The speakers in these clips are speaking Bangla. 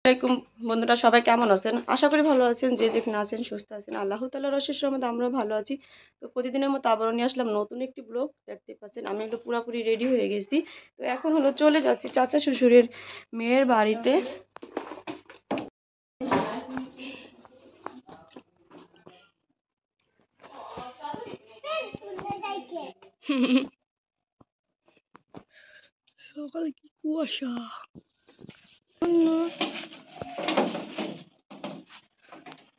আসসালামাইকুম বন্ধুরা, সবাই কেমন আছেন? আশা করি ভালো আছেন। যে যেখানে আছেন সুস্থ আছেন, আল্লাহ তাআলার অশেষ রহমতে আমরাও ভালো আছি। তো প্রতিদিনের মতো আবারও নিয়ে আসলাম নতুন একটি ব্লগ। দেখতে পাচ্ছেন আমি একটু পুরোপুরি রেডি হয়ে গেছি। তো এখন হলো চলে যাচ্ছি চাচা শ্বশুরের মেয়ের বাড়িতে। সকালে কি কুয়াশা!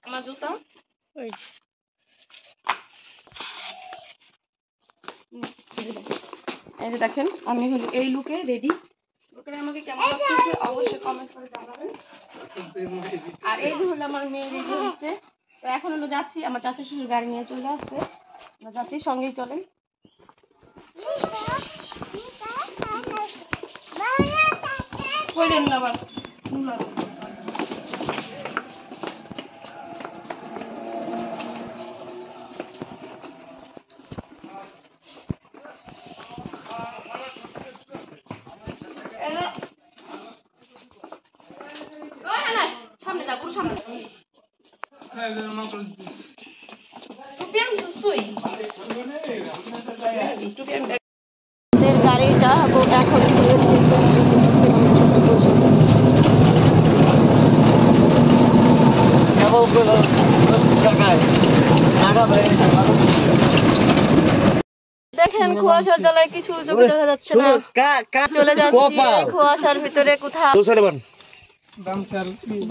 আমার জুতা ওই দেখেন, আমি হলো এই লুকে রেডি। লুকে আমাকে কেমন লাগতেছে অবশ্যই কমেন্ট করে জানাবেন। আর এই যে হলো আমার মেয়ে রেডি হয়েছে। তো এখন হলো যাচ্ছি, আমার চাচা শ্বশুর গাড়ি নিয়ে চলে আসছে, আমরা যাচ্ছি, সঙ্গেই চলেন। কইলেন না আবার সামনে যা, পুরো সামনে। গাড়িটা এখন দেখেন কুয়াশার জ্বালায় কিছু চোখে দেখা যাচ্ছে না। চলে যাচ্ছি কুয়াশার ভিতরে কোথাও।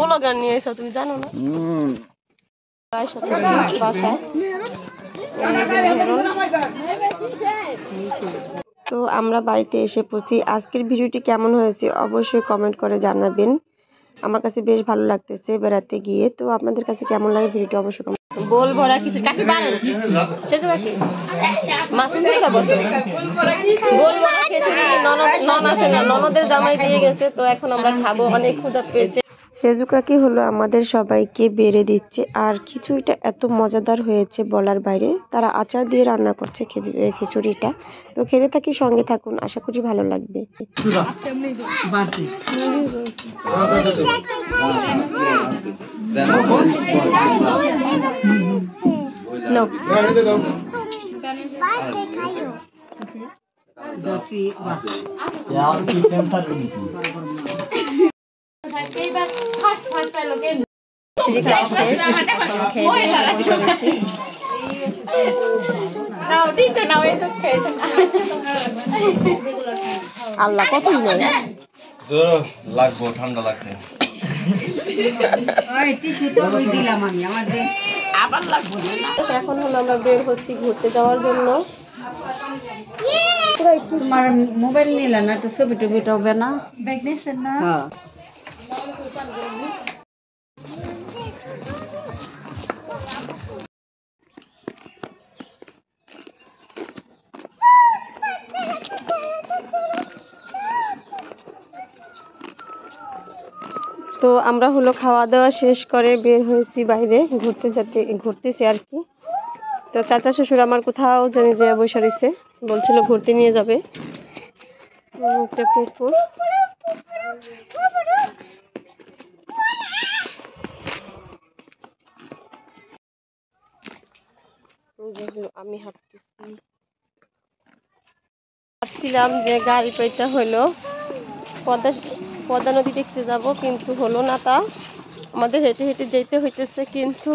বলো গান নিয়ে এসো, তুমি জানো না? তো আমরা বাড়িতে এসে পড়ছি। আজকের ভিডিওটি কেমন হয়েছে অবশ্যই কমেন্ট করে জানাবেন। আমার কাছে বেশ ভালো লাগতেছে বেড়াতে গিয়ে। তো আপনাদের কাছে কেমন লাগে ভিডিওটি অবশ্যই কমেন্ট। বল ভরা কিছু কাকি পারেন সেটা কাকি মাসিন দিয়ে খাবো। বল ভরা খিচুড়ি ননদের জামাই দিয়ে গেছে, তো এখন আমরা খাবো। অনেক ক্ষুধা পেয়েছে। সেজু কাকি হলো আমাদের সবাইকে বেড়ে দিচ্ছে। আর খিচুড়িটা এত মজাদার হয়েছে বলার বাইরে। তারা আচার দিয়ে রান্না করছে খিচুড়িটা। তো খেতে থাকি, সঙ্গে থাকুন, আশা করি ভালো লাগবে। আল্লাহ কত লাগবো, ঠান্ডা লাগছে। এখন হলো আমরা বের হচ্ছি ঘুরতে যাওয়ার জন্য। তোমার মোবাইল নিলে না, একটু ছবি টবি হবে না? ব্যাগ নিয়েছেন না? তো আমরা হলো খাওয়া দাওয়া শেষ করে বের হয়েছি বাইরে ঘুরতেছি আর কি। তো চাচা শ্বশুর আমার কোথাও জানি যে বসে রয়েছে, বলছিল ঘুরতে নিয়ে যাবে। একটা পুকুর, আমি ভাবছিলাম যে গাড়ি পাইতে হলো পদ্মা নদী দেখতে যাব, কিন্তু হলো না তা। আমাদের হেঁটে হেঁটে যেতে হইতেছে, কিন্তু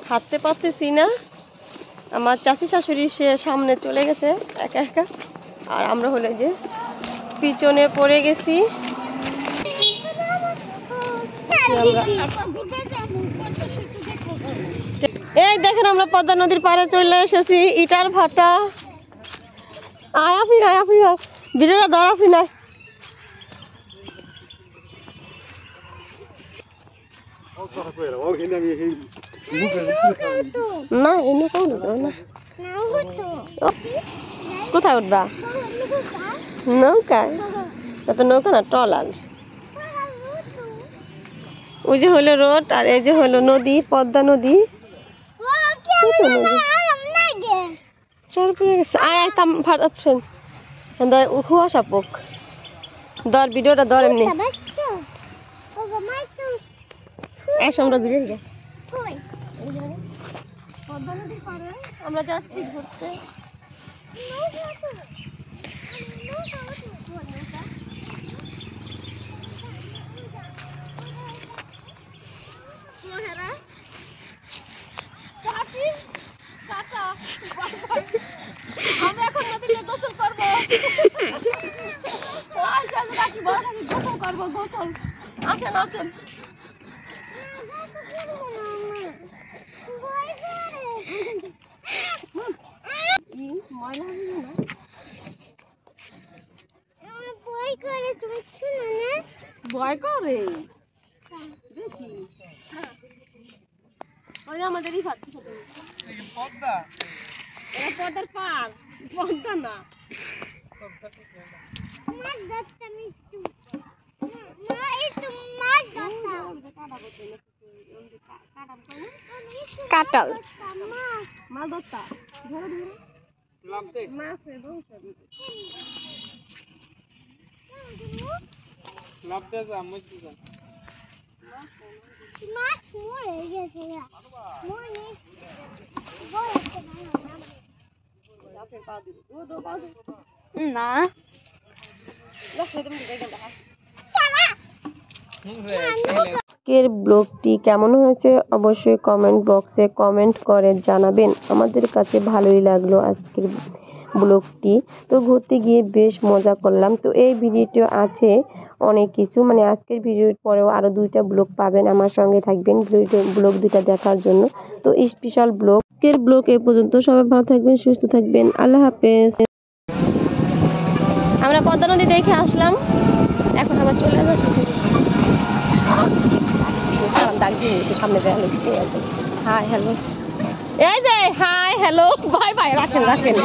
হাঁটতে পারতেছি না। আমার চাচি শাশুড়ি সে সামনে চলে গেছে একা একা, আর আমরা হলে যে পিছনে পড়ে গেছি। এই দেখেন আমরা পদ্মা নদীর পাড়ে চলে এসেছি। ইটার ভাটা, আয়া ফিরা ভিডিওটা ধরা ফিরা। না এনে কোন না, কোথায় উঠবা? নৌকায়? তো নৌকা না, ট্রলার। ওই যে হলো রোড, আর এই যে হলো নদী, পদ্মা নদী। কুয়াশা পোক ধর, ভিডিওটা ধর এমনি। এসো আমরা ঘুরে যাই। আমরা যাচ্ছি ঘুরতে। আমরা এখন নদীতে গোসল করবো। গোসল করবো, গোসল। আসেন আসেন। ভয় করে বেশি। ওই আমাদেরই পদ্মা, পদ্মার পার, পদ্মা না। কাটাল মাছ ধরতা না। আজকের ব্লগটি কেমন হয়েছে অবশ্যই কমেন্ট বক্সে কমেন্ট করে জানাবেন। আমাদের কাছে ভালোই লাগলো আজকের ব্লগটি। তো ঘুরতে গিয়ে বেশ মজা করলাম। তো এই ভিডিওটি আছে অনেক কিছু, মানে আজকের ভিডিওর পরেও আরও 2টা ব্লগ পাবেন। আমার সঙ্গে থাকবেন ব্লগ 2টা দেখার জন্য। তো স্পেশাল ব্লগ আজকের ব্লগ এ পর্যন্ত। সবাই ভালো থাকবেন, সুস্থ থাকবেন। আল্লাহ হাফেজ। আমরা পদ্মা নদী দেখে আসলাম, এখন আবার চলে যাচ্ছি। সামনে হাই হ্যালো, এই যে হাই হ্যালো, বাই বাই, রাখেন রাখেন।